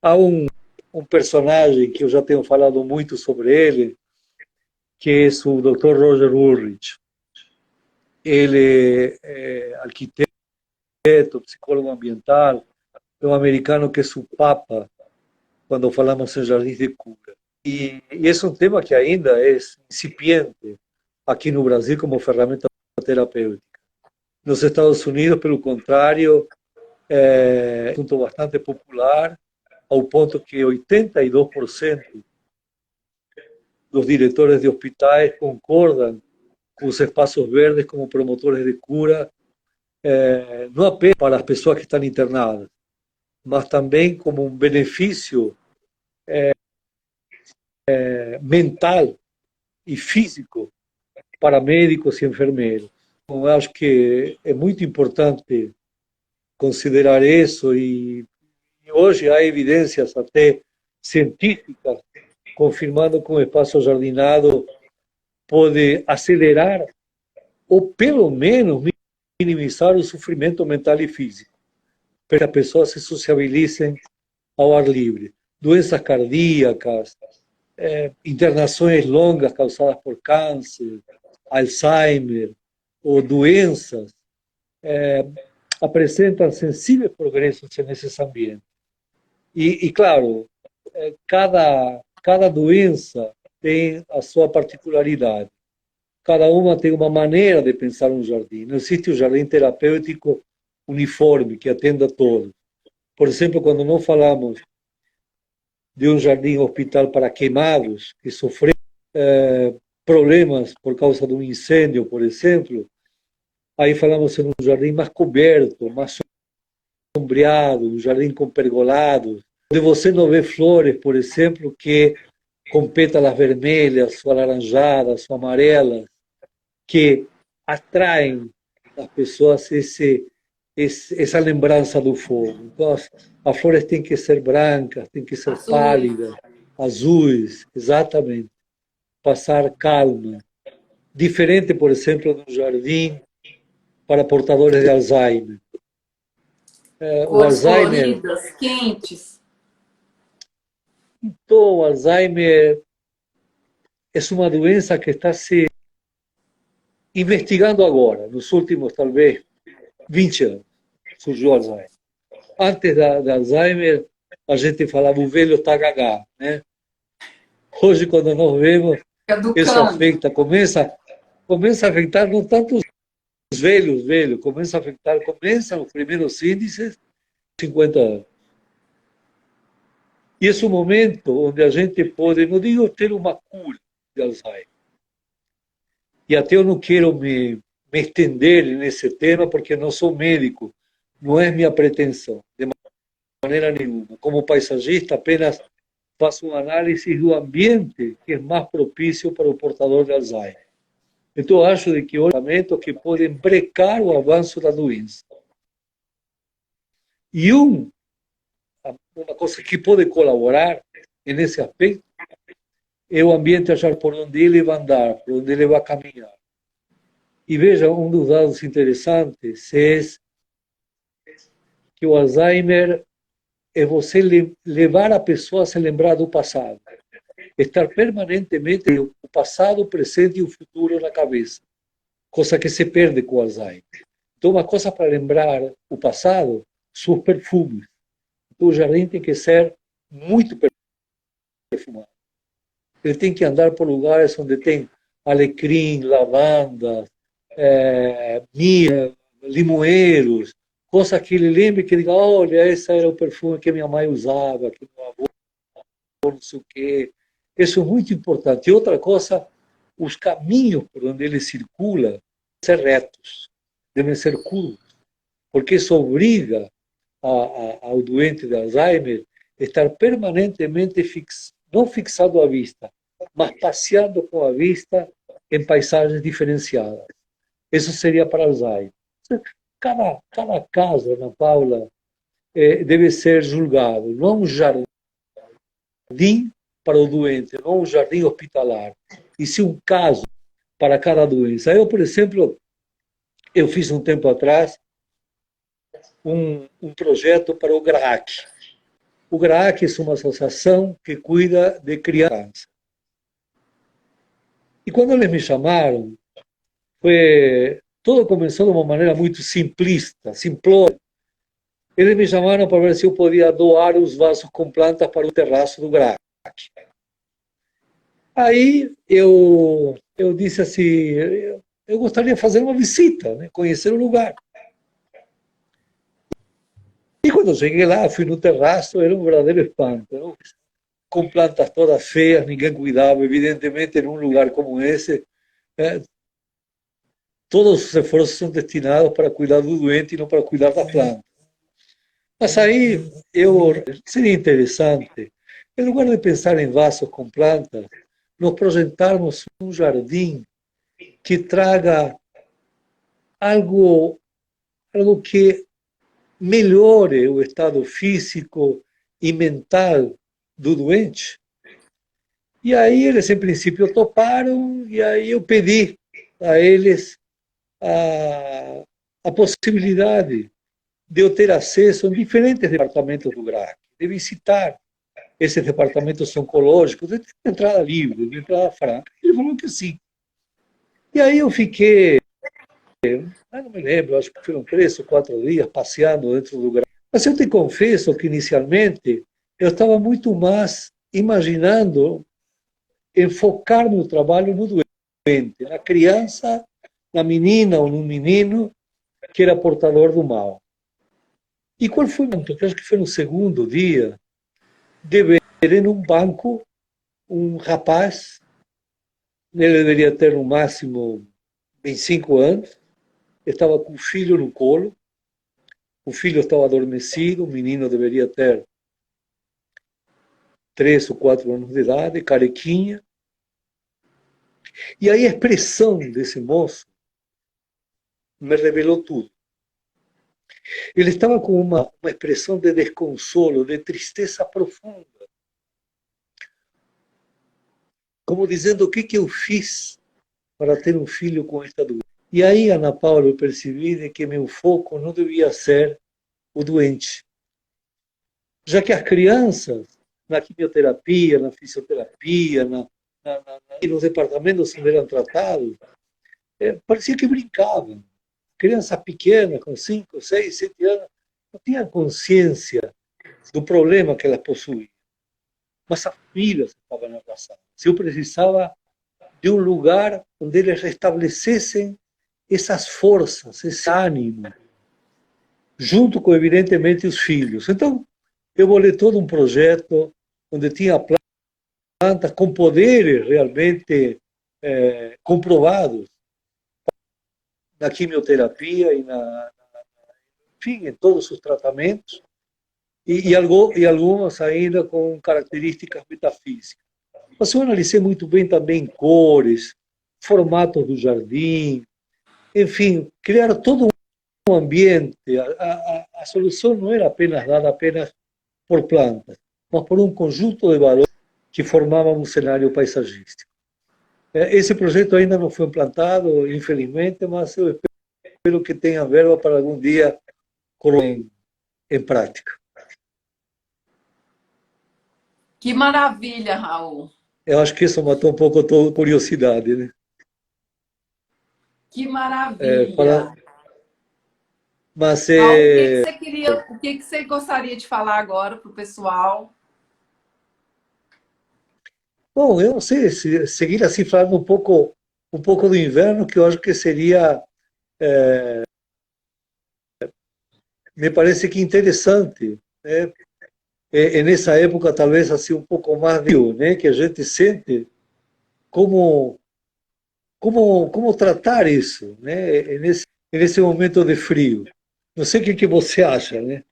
Há um personagem que eu já tenho falado muito sobre ele, que é o Dr. Roger Ulrich. Ele é arquiteto, psicólogo ambiental, é um americano que é o papa quando falamos em jardins de cura. E esse é um tema que ainda é incipiente aqui no Brasil como ferramenta terapêutica. Nos Estados Unidos, pelo contrário, É um assunto bastante popular, ao ponto que 82% dos diretores de hospitais concordam com os espaços verdes como promotores de cura, não apenas para as pessoas que estão internadas, mas também como um benefício mental e físico para médicos e enfermeiros. Então, eu acho que é muito importante considerar isso e hoje há evidências até científicas confirmando que o espaço jardinado pode acelerar ou pelo menos minimizar o sofrimento mental e físico, para que as pessoas se sociabilizem ao ar livre. Doenças cardíacas, internações longas causadas por câncer, Alzheimer ou doenças, apresentam sensíveis progressos nesses ambientes. E claro, cada doença tem a sua particularidade. Cada uma tem uma maneira de pensar um jardim. Não existe o jardim terapêutico uniforme que atenda a todos. Por exemplo, quando nós falamos de um jardim hospital para queimados, que sofreram problemas por causa de um incêndio, por exemplo, aí falamos em um jardim mais coberto, mais sombreado, um jardim com pergolados, onde você não vê flores, por exemplo, que com pétalas vermelhas, ou alaranjadas, ou amarelas, que atraem as pessoas essa lembrança do fogo. Então, as flores têm que ser brancas, têm que ser pálidas, azuis, exatamente. Passar calma. Diferente, por exemplo, do jardim para portadores de Alzheimer. O Alzheimer, floridas, quentes. então, o Alzheimer é uma doença que está se investigando agora, nos últimos, talvez, 20 anos, surgiu o Alzheimer. Antes da Alzheimer, a gente falava o velho está gagá, né? Hoje, quando nós vemos, isso afeta, começa a afetar não tanto os velhos, começam os primeiros índices 50 anos. E esse é o momento onde a gente pode, não digo ter uma cura de Alzheimer, e até eu não quero me estender nesse tema, porque não sou médico, não é minha pretensão, de maneira nenhuma. Como paisagista, apenas faço uma análise do ambiente que é mais propício para o portador de Alzheimer. Então, eu acho que hoje tratamentos que podem brecar o avanço da doença. E uma coisa que pode colaborar nesse aspecto é o ambiente achar por onde ele vai andar, por onde ele vai caminhar. E veja, um dos dados interessantes é que o Alzheimer é você levar a pessoa a se lembrar do passado. Estar permanentemente o passado, o presente e o futuro na cabeça. Coisa que se perde com o Alzheimer. Então, uma coisa para lembrar o passado são os perfumes. Então, o jardim tem que ser muito perfumado. Ele tem que andar por lugares onde tem alecrim, lavanda, mirra, limoeiros, coisa que ele lembre, que ele diga, olha, esse era o perfume que minha mãe usava, que meu avô, não sei o quê. Isso é muito importante. E outra coisa, os caminhos por onde ele circula devem ser retos, devem ser curvos, porque isso obriga ao doente de Alzheimer a estar permanentemente não fixado à vista, mas passeando com a vista em paisagens diferenciadas. Isso seria para Alzheimer. Cada caso, Ana Paula, deve ser julgado, não um jardim para o doente, não um jardim hospitalar, e sim um caso para cada doença. Eu, por exemplo, eu fiz um tempo atrás um projeto para o GRAAC. O GRAAC é uma associação que cuida de crianças. E quando eles me chamaram, tudo começou de uma maneira muito simplista, simplória. Eles me chamaram para ver se eu podia doar os vasos com plantas para o terraço do GRAAC. Aí eu disse assim, eu gostaria de fazer uma visita, né, conhecer o lugar. E quando cheguei lá, fui no terraço, era um verdadeiro espanto, não? Com plantas todas feias, ninguém cuidava, evidentemente, em um lugar como esse, eh, todos os esforços são destinados para cuidar do doente e não para cuidar da planta. Mas aí seria interessante, em lugar de pensar em vasos com plantas, nos projetarmos um jardim que traga algo, algo que melhore o estado físico e mental do doente. E aí eles, em princípio, toparam, e aí eu pedi a eles a possibilidade de eu ter acesso em diferentes departamentos do GRAC, de visitar esses departamentos oncológicos, de entrada livre, de entrada franca. Ele falou que sim. E aí eu fiquei, não me lembro, acho que foram 3 ou 4 dias passeando dentro do GRAC. Mas eu te confesso que inicialmente eu estava muito mais imaginando enfocar meu trabalho no doente, na criança, na menina ou no menino que era portador do mal. E qual foi o momento? Acho que foi no segundo dia, de ver em um banco um rapaz, ele deveria ter no máximo 25 anos, estava com o filho no colo, o filho estava adormecido, o menino deveria ter 3 ou 4 anos de idade, carequinha. E aí a expressão desse moço me revelou tudo. Ele estava com uma expressão de desconsolo, de tristeza profunda. Como dizendo, o que eu fiz para ter um filho com esta doença? E aí, Ana Paula, eu percebi de que meu foco não devia ser o doente. Já que as crianças, na quimioterapia, na fisioterapia, e nos departamentos onde eram tratados, parecia que brincavam. Crianças pequenas, com 5, 6, 7 anos, não tinham consciência do problema que elas possuíam. Mas as famílias estavam abraçadas. Eu precisava de um lugar onde eles restabelecessem essas forças, esse ânimo, junto com, evidentemente, os filhos. Então, eu bolei todo um projeto onde tinha plantas com poderes realmente comprovados na quimioterapia e enfim, em todos os tratamentos, e algumas ainda com características metafísicas. Mas eu analisei muito bem também cores, formatos do jardim, enfim, criar todo um ambiente. A solução não era apenas dada apenas por plantas, mas por um conjunto de valores que formavam um cenário paisagístico. Esse projeto ainda não foi implantado, infelizmente, mas eu espero que tenha verba para algum dia colocar em prática. Que maravilha, Raul. Eu acho que isso matou um pouco a tua curiosidade, né? Que maravilha. Mas Raul, o que você queria, o que você gostaria de falar agora para o pessoal? bom, eu não sei, se seguir assim falando um pouco do inverno, que eu acho que seria, me parece que interessante, né? Nessa época talvez assim um pouco mais de frio, né? Que a gente sente como como tratar isso, né? Nesse momento de frio. Não sei o que você acha, né?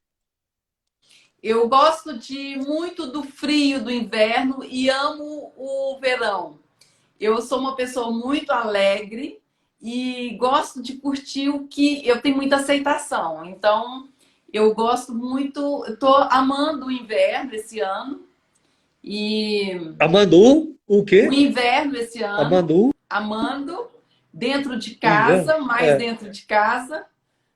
Eu gosto de muito do frio do inverno e amo o verão. Eu sou uma pessoa muito alegre e gosto de curtir o que eu tenho muita aceitação. Então, eu gosto muito, estou amando o inverno esse ano e Amando o o quê? inverno esse ano, Amando amando dentro de o inverno? casa, mais dentro de casa.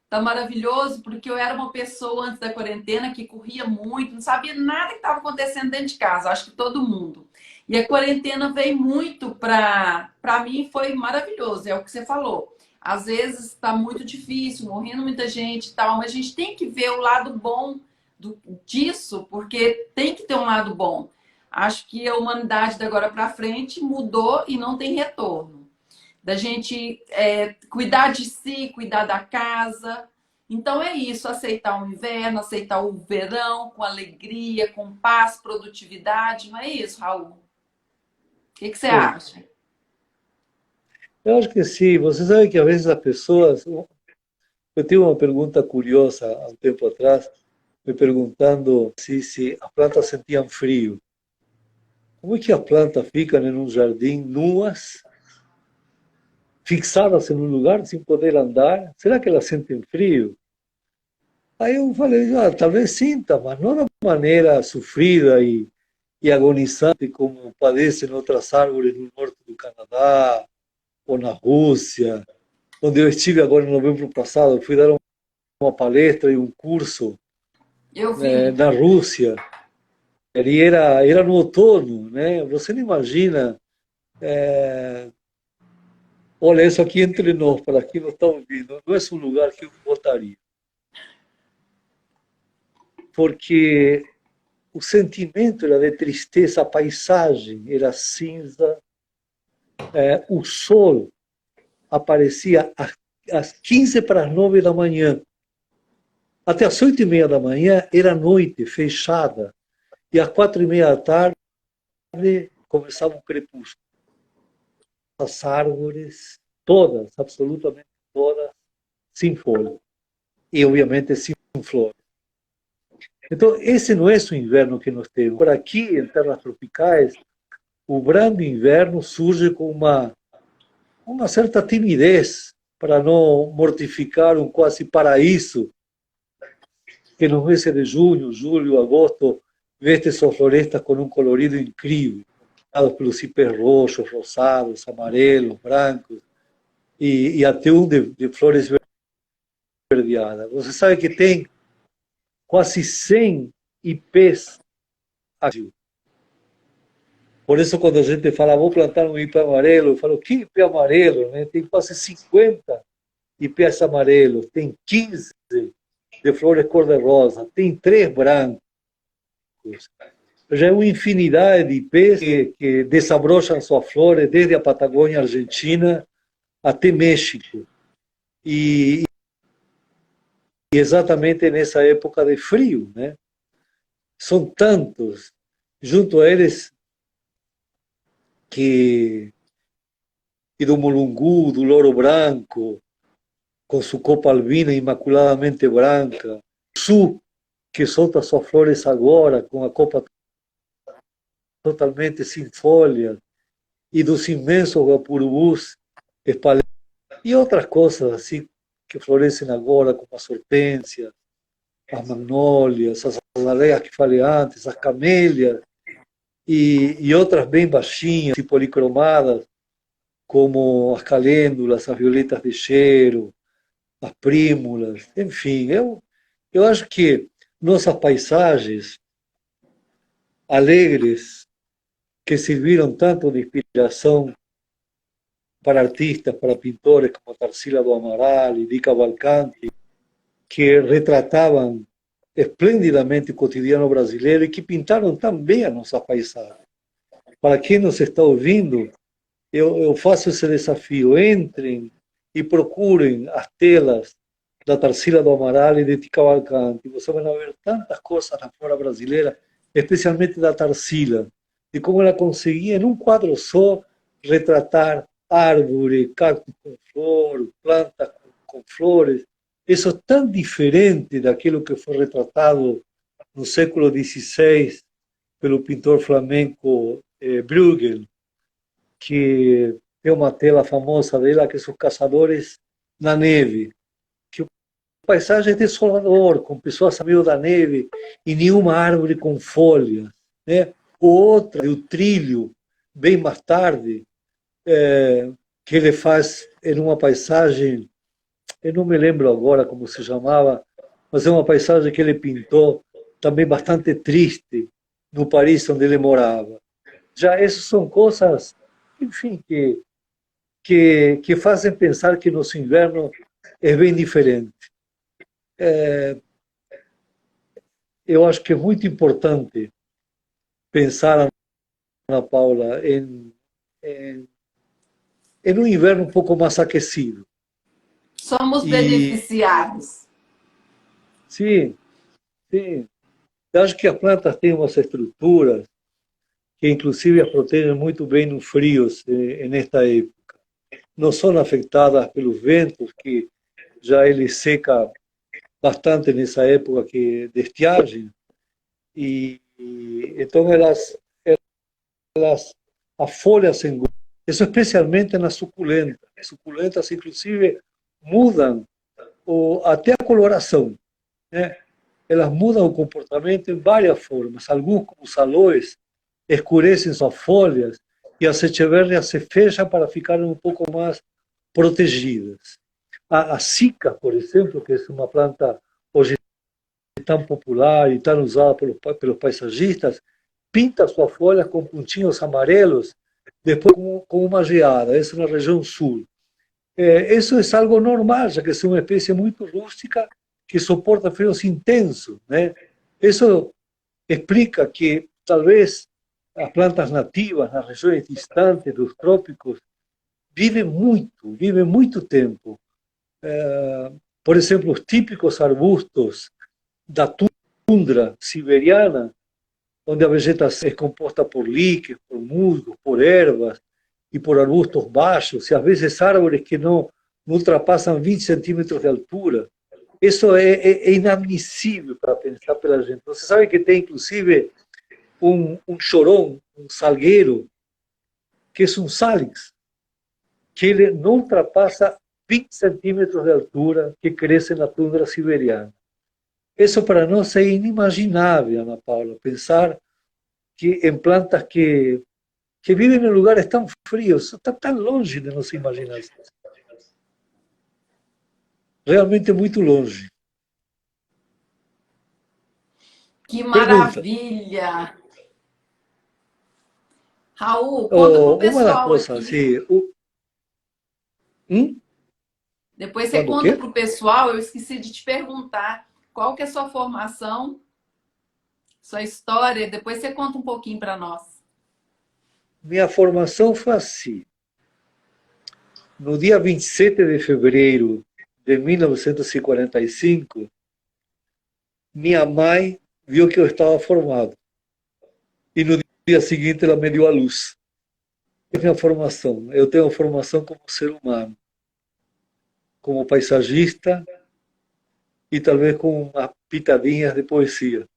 Tá maravilhoso, porque eu era uma pessoa antes da quarentena que corria muito, não sabia nada que estava acontecendo dentro de casa, acho que todo mundo. E a quarentena veio muito para mim, foi maravilhoso, é o que você falou. Às vezes está muito difícil, morrendo muita gente e tal, mas a gente tem que ver o lado bom disso, porque tem que ter um lado bom. Acho que a humanidade da agora para frente mudou e não tem retorno da gente cuidar de si, cuidar da casa. Então é isso, aceitar o inverno, aceitar o verão com alegria, com paz, produtividade, não é isso, Raul? O que você Sim. acha? Eu acho que sim. Você sabe que às vezes as pessoas. Eu tive uma pergunta curiosa há um tempo atrás, me perguntando se as plantas sentiam frio. Como é que as plantas ficam em um jardim nuas, fixadas em um lugar sem poder andar? Será que elas sentem frio? Aí eu falei, talvez sinta, mas não da maneira sofrida e agonizante como padecem outras árvores no norte do Canadá ou na Rússia, onde eu estive agora em novembro passado. Eu fui dar uma palestra e um curso, Eu né, vi. na Rússia. E era no outono, né? Você não imagina. Olha, isso aqui entre nós, para quem não está ouvindo, não é um lugar que eu voltaria. Porque o sentimento era de tristeza, a paisagem era cinza, o sol aparecia às 15 para as 9 da manhã. Até às 8:30 da manhã era noite, fechada. E às 4:30 da tarde começava o crepúsculo. As árvores, todas, absolutamente todas, sem folha. E, obviamente, sem flores. Então, esse não é o inverno que nós temos. Por aqui, em terras tropicais, o brando inverno surge com uma certa timidez para não mortificar um quase paraíso que nos meses de junho, julho, agosto, veste suas florestas com um colorido incrível, pelos cipés roxos, rosados, amarelos, brancos, e até um de flores verdeadas. Você sabe que tem quase 100 IPs aqui. Por isso, quando a gente fala, vou plantar um ipê amarelo, eu falo, que ipê amarelo? Né? Tem quase 50 ipês amarelos, tem 15 de flores cor-de-rosa, tem 3 brancos. Já é uma infinidade de ipês que desabrocham suas flores desde a Patagônia Argentina até México. E exatamente nessa época de frio, né? São tantos. Junto a eles que e do mulungu, do louro branco, com sua copa albina imaculadamente branca, su, que solta suas flores agora, com a copa totalmente sem folha, e dos imensos gapurubus espalhados, e outras coisas assim que florescem agora, como as hortênsias, as magnólias, as aleias que falei antes, as camélias, e outras bem baixinhas e policromadas, como as calêndulas, as violetas de cheiro, as prímulas, enfim. Eu acho que nossas paisagens alegres, que serviram tanto de inspiração para artistas, para pintores como Tarsila do Amaral e Di Cavalcanti, que retratavam esplendidamente o cotidiano brasileiro e que pintaram tão bem a nossa paisagem. Para quem nos está ouvindo, eu faço esse desafio. Entrem e procurem as telas da Tarsila do Amaral e de Di Cavalcanti. Você vai ver tantas coisas na flora brasileira, especialmente da Tarsila, de como ela conseguia, em um quadro só, retratar árvore, cacto com flor, planta com flores. Isso é tão diferente daquilo que foi retratado no século XVI pelo pintor flamenco Bruegel, que tem uma tela famosa dela que são caçadores na neve, que o paisagem é desolador, com pessoas a meio da neve e nenhuma árvore com folhas, né? Ou outra, o trilho, bem mais tarde, que ele faz em uma paisagem, eu não me lembro agora como se chamava, mas é uma paisagem que ele pintou também bastante triste no Paris onde ele morava. Já essas são coisas, enfim, que fazem pensar que nosso inverno é bem diferente. Eu acho que é muito importante pensar, Ana Paula, em, em um inverno um pouco mais aquecido. Somos E beneficiados. sim, sim. Eu acho que as plantas têm umas estruturas que inclusive as protegem muito bem nos frios nesta época. Não são afetadas pelos ventos, que já ele seca bastante nessa época de estiagem, então as folhas se engordam. Isso especialmente nas suculentas. As suculentas, inclusive, mudam até a coloração, né? Elas mudam o comportamento em várias formas. Alguns, como os aloes, escurecem suas folhas e as echeverrias se fecham para ficarem um pouco mais protegidas. A cica, por exemplo, que é uma planta hoje tão popular e tão usada pelos paisagistas, pinta suas folhas com pontinhos amarelos, depois com uma geada, isso na região sul. Isso é algo normal, já que é uma espécie muito rústica que suporta frios intensos, né? Isso explica que talvez as plantas nativas nas regiões distantes dos trópicos vivem muito tempo. Por exemplo, os típicos arbustos da tundra siberiana, onde a vegetação é composta por líquenes, por musgos, por ervas e por arbustos baixos, e às vezes árvores que não ultrapassam 20 centímetros de altura. Isso é inadmissível para pensar pela gente. Você sabe que tem, inclusive, um chorão, um salgueiro, que é um salix, que ele não ultrapassa 20 centímetros de altura, que cresce na tundra siberiana. Isso para nós é inimaginável, Ana Paula, pensar que em plantas que vivem em lugares tão frios, está tão longe de nossa imaginação. Realmente muito longe. Que Pergunta. maravilha! Raul, conta pro Uma das pessoal coisas, aqui. assim, hum? Depois você Quando o conta quê? pro pessoal, eu esqueci de te perguntar qual que é a sua formação, sua história, depois você conta um pouquinho para nós. Minha formação foi assim. No dia 27 de fevereiro de 1945, minha mãe viu que eu estava formado. E no dia seguinte ela me deu a luz. É minha formação. Eu tenho formação como ser humano, como paisagista e talvez com umas pitadinhas de poesia.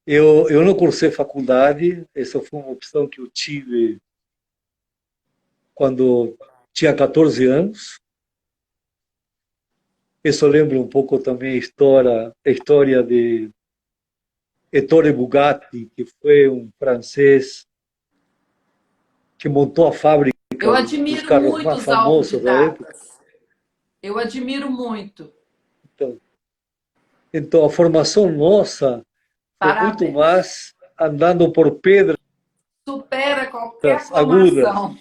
Eu não cursei faculdade, essa foi uma opção que eu tive quando tinha 14 anos. Isso lembra um pouco também a história de Ettore Bugatti, que foi um francês que montou a fábrica Eu dos admiro carros muito mais os famosos da época. autodidatas. Eu admiro muito. Então, então a formação nossa foi muito Parabéns. mais andando por pedras Supera qualquer agudas. formação.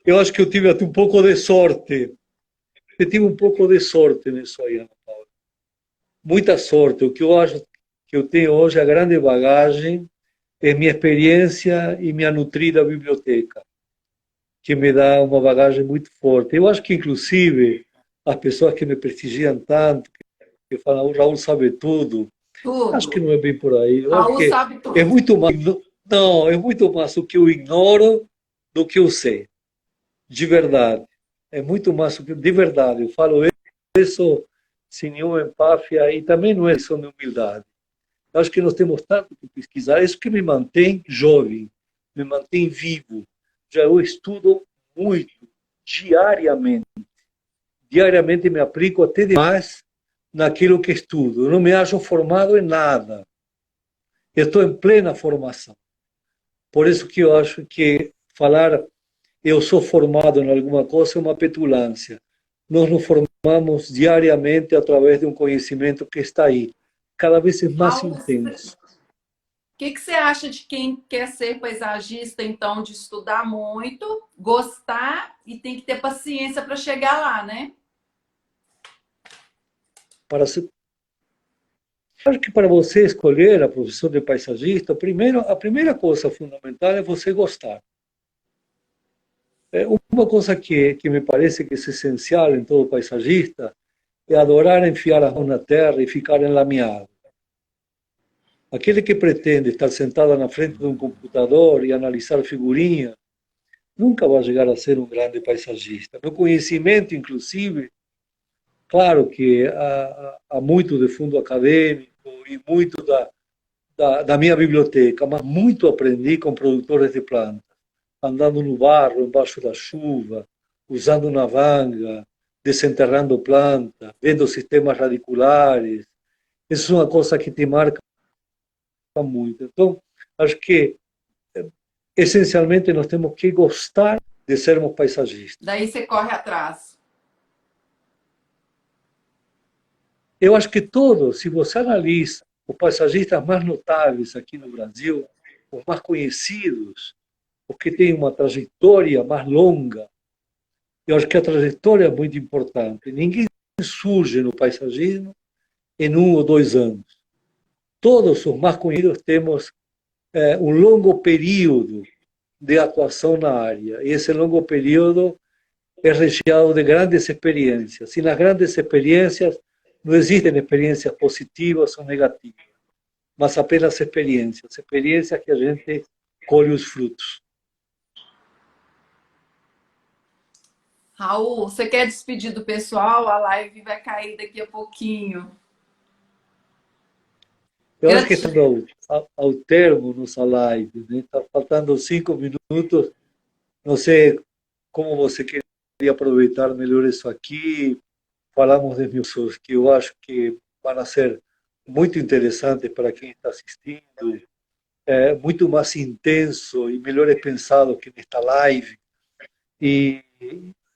Eu acho que eu tive até um pouco de sorte. Eu tive um pouco de sorte nisso aí, Ana Paula. Muita sorte. O que eu acho que eu tenho hoje, a grande bagagem, é minha experiência e minha nutrida biblioteca, que me dá uma bagagem muito forte. Eu acho que, inclusive, as pessoas que me prestigiam tanto, que falam, o Raul sabe tudo, acho que Tudo. não é bem por aí. Eu acho Raul que sabe é tudo. muito mais, não, é muito mais o que eu ignoro do que eu sei, de verdade. É muito mais o que, de verdade, eu falo isso sem nenhuma empáfia e também não é questão de humildade. Eu acho que nós temos tanto que pesquisar, é isso que me mantém jovem, me mantém vivo. Já eu estudo muito, diariamente. Diariamente me aplico até demais naquilo que estudo. Eu não me acho formado em nada. Eu estou em plena formação. Por isso que eu acho que falar eu sou formado em alguma coisa é uma petulância. Nós nos formamos diariamente através de um conhecimento que está aí, cada vez mais Raul, intenso. que você acha de quem quer ser paisagista, então, de estudar muito, gostar e tem que ter paciência para chegar lá, né? Para ser... Acho que para você escolher a profissão de paisagista, primeiro, a primeira coisa fundamental é você gostar. Uma coisa que me parece que é essencial em todo paisagista é adorar enfiar a mão na terra e ficar enlameado. Aquele que pretende estar sentado na frente de um computador e analisar figurinha, nunca vai chegar a ser um grande paisagista. No conhecimento, inclusive, claro que há muito de fundo acadêmico e muito da minha biblioteca, mas muito aprendi com produtores de plantas, andando no barro, embaixo da chuva, usando navanga, desenterrando planta, vendo sistemas radiculares. Isso é uma coisa que te marca muito. Então, acho que, essencialmente, nós temos que gostar de sermos paisagistas. Daí você corre atrás. Eu acho que todos, se você analisa os paisagistas mais notáveis aqui no Brasil, os mais conhecidos, os que têm uma trajetória mais longa, eu acho que a trajetória é muito importante. Ninguém surge no paisagismo em 1 ou 2 anos. Todos os mais conhecidos temos um longo período de atuação na área. E esse longo período é recheado de grandes experiências. E nas grandes experiências não existem experiências positivas ou negativas, mas apenas experiências que a gente colhe os frutos. Raul, você quer despedir do pessoal? A live vai cair daqui a pouquinho. Eu acho que estamos ao termo nossa live, né? Está faltando 5 minutos. Não sei como você queria aproveitar melhor isso aqui. Falamos de mil pessoas que eu acho que vão ser muito interessantes para quem está assistindo, muito mais intenso e melhor pensado que nesta live. E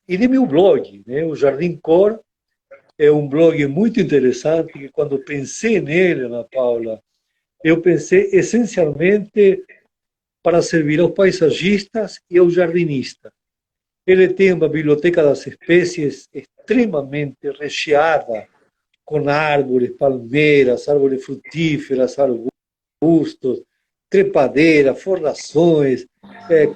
de meu blog, né? O Jardim Cor é um blog muito interessante que quando pensei nele, Ana Paula, eu pensei essencialmente para servir aos paisagistas e aos jardinistas. Ele tem uma biblioteca das espécies extremamente recheada com árvores, palmeiras, árvores frutíferas, arbustos, trepadeiras, forrações,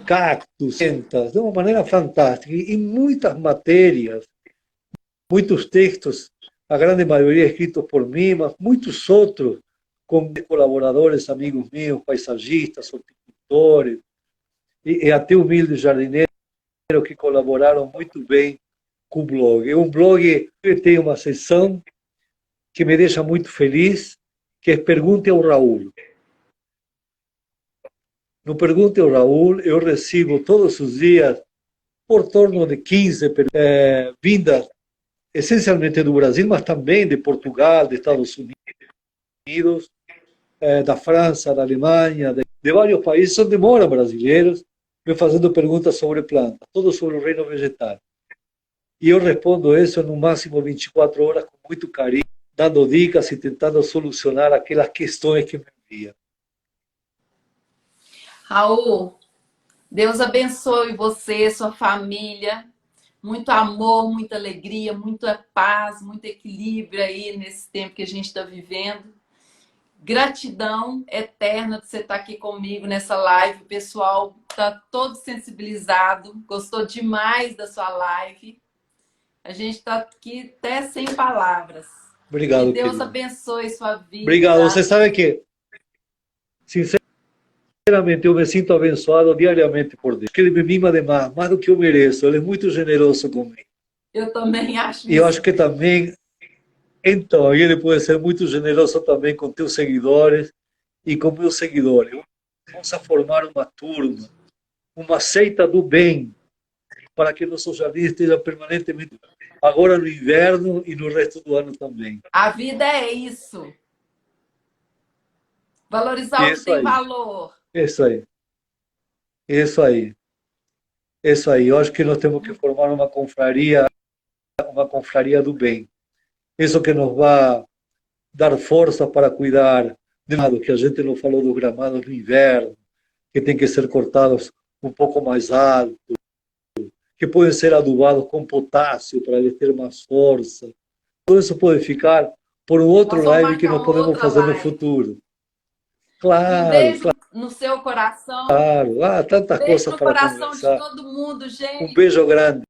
cactos, de uma maneira fantástica. E muitas matérias, muitos textos, a grande maioria escritos por mim, mas muitos outros com colaboradores, amigos meus, paisagistas, horticultores, e até humildes jardineiros que colaboraram muito bem com o blog. É um blog que tem uma seção que me deixa muito feliz, que é Pergunte ao Raul. No Pergunte ao Raul, eu recebo todos os dias por torno de 15 vindas, essencialmente do Brasil, mas também de Portugal, de Estados Unidos, da França, da Alemanha, de vários países onde moram brasileiros, me fazendo perguntas sobre plantas, tudo sobre o reino vegetal. E eu respondo isso no máximo 24 horas com muito carinho, dando dicas e tentando solucionar aquelas questões que me enviam. Raul, Deus abençoe você, sua família. Muito amor, muita alegria, muita paz, muito equilíbrio aí nesse tempo que a gente está vivendo. Gratidão eterna de você estar aqui comigo nessa live. O pessoal está todo sensibilizado, gostou demais da sua live. A gente está aqui até sem palavras. Obrigado, que Deus querido. Abençoe sua vida. Obrigado. Você sabe que, sinceramente, eu me sinto abençoado diariamente por Deus. Que Ele me mima demais, mais do que eu mereço. Ele é muito generoso comigo. Eu também acho isso. E eu acho que também, então, ele pode ser muito generoso também com teus seguidores e com meus seguidores. Vamos a formar uma turma, uma seita do bem, para que nosso jardim esteja permanentemente, agora no inverno e no resto do ano também. A vida é isso. Valorizar o que tem valor. Isso aí. Isso aí. Isso aí. Eu acho que nós temos que formar uma confraria do bem. Isso que nos vai dar força para cuidar de nada, que a gente não falou do gramado no inverno, que tem que ser cortados um pouco mais alto, que podem ser adubados com potássio para eles terem mais força. Tudo isso pode ficar por um outro live que nós podemos fazer no futuro. Claro, um beijo claro. No seu coração. Claro, tanta coisa para conversar. Beijo no coração de todo mundo, gente. Um beijo grande.